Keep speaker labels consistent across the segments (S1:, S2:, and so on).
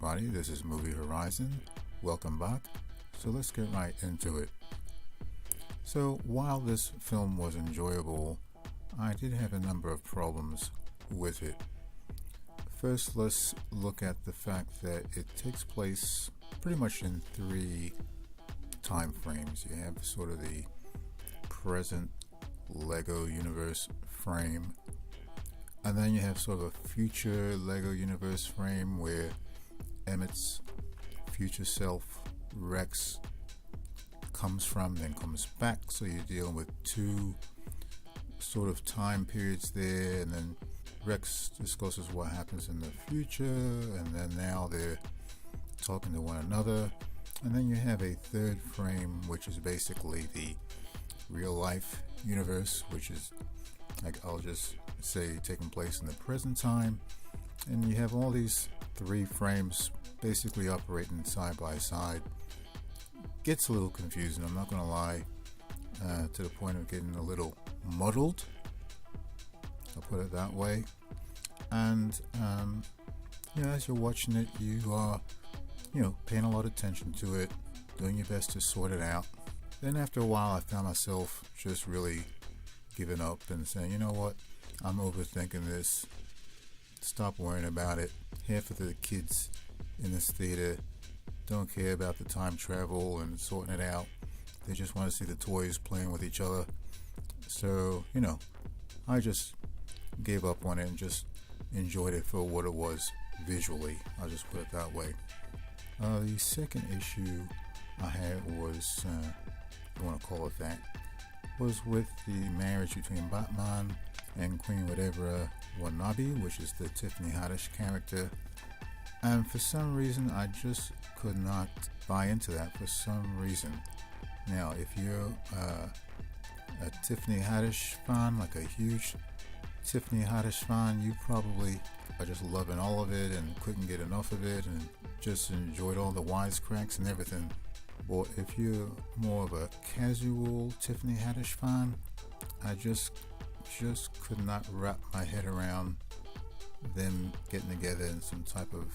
S1: everybody, this is Movie Horizon. Welcome back. So let's get right into it. So while this film was enjoyable, I did have a number of problems with it. First, let's look at the fact that it takes place pretty much in three time frames. You have sort of the present Lego universe frame, and then you have sort of a future Lego universe frame where Emmett's future self, Rex, comes from, then comes back. So you're dealing with two sort of time periods there, and then Rex discusses what happens in the future, and then now they're talking to one another. And then you have a third frame, which is basically the real life universe, which is, like, I'll just say, taking place in the present time. And you have all these three frames basically operating side by side. Gets a little confusing, I'm not going to lie, to the point of getting a little muddled, I'll put it that way. And as you're watching it, you are paying a lot of attention to it, doing your best to sort it out. Then after a while, I found myself just really giving up and saying, you know what, I'm overthinking this, stop worrying about it. Half of the kids in this theater don't care about the time travel and sorting it out. They just want to see the toys playing with each other. So, I just gave up on it and just enjoyed it for what it was visually. I'll just put it that way. The second issue I had was, I want to call it that, was with the marriage between Batman and Queen Watevra Wa'Nabi, which is the Tiffany Haddish character. And for some reason, I just could not buy into that for some reason. Now, if you're a Tiffany Haddish fan, like a huge Tiffany Haddish fan, you probably are just loving all of it and couldn't get enough of it and just enjoyed all the wisecracks and everything. But if you're more of a casual Tiffany Haddish fan, I just could not wrap my head around them getting together in some type of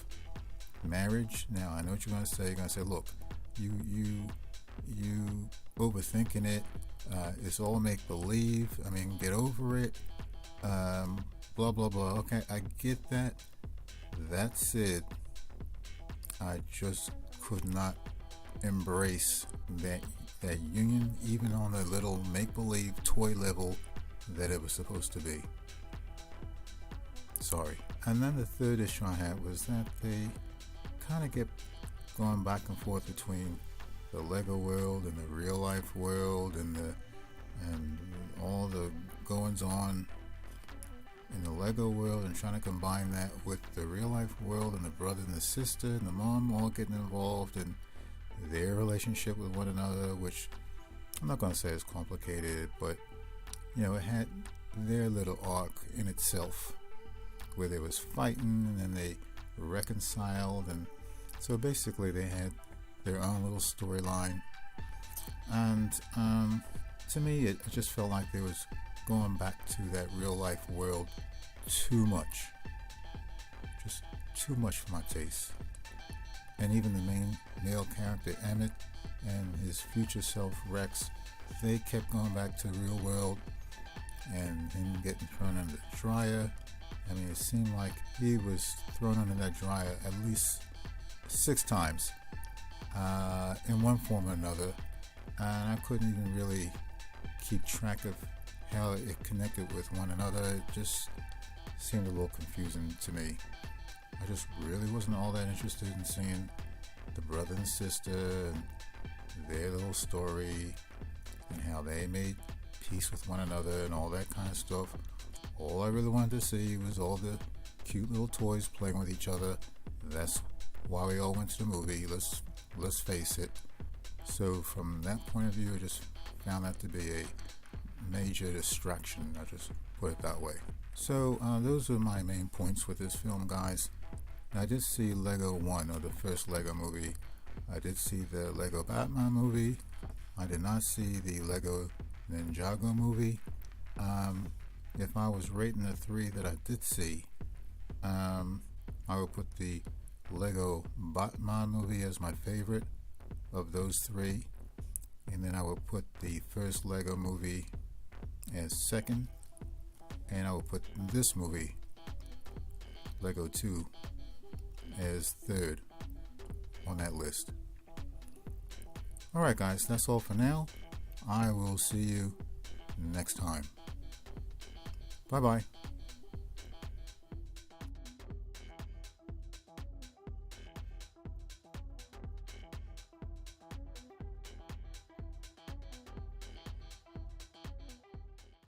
S1: marriage. Now, I know what you're going to say. You're going to say, look, you overthinking it. It's all make believe. I mean, get over it. Blah blah blah. Okay, I get that. That said, I just could not embrace that union, even on a little make believe toy level that it was supposed to be. Sorry. And then the third issue I had was that they kind of get going back and forth between the Lego world and the real life world, and all the goings on in the Lego world, and trying to combine that with the real life world, and the brother and the sister and the mom all getting involved in their relationship with one another, which I'm not going to say is complicated, but it had their little arc in itself, where they was fighting and then they reconciled, and so basically they had their own little storyline. And to me, it just felt like they was going back to that real life world too much, just too much for my taste. And even the main male character, Emmett, and his future self, Rex, they kept going back to the real world, and him getting thrown under the dryer. I mean, it seemed like he was thrown under that dryer at least 6 times in one form or another, and I couldn't even really keep track of how it connected with one another. It just seemed a little confusing to me. I just really wasn't all that interested in seeing the brother and sister and their little story and how they made peace with one another and all that kind of stuff. All I really wanted to see was all the cute little toys playing with each other. That's why we all went to the movie, let's face it. So from that point of view, I just found that to be a major distraction. I just put it that way. So those are my main points with this film, guys. I did see Lego 1, or the first Lego movie. I did see the Lego Batman movie. I did not see the Lego Ninjago movie. If I was rating the 3 that I did see, I would put the Lego Batman movie as my favorite of those three, and then I will put the first Lego movie as second, and I will put this movie, Lego 2, as third on that list. Alright guys, that's all for now. I will see you next time. Bye bye.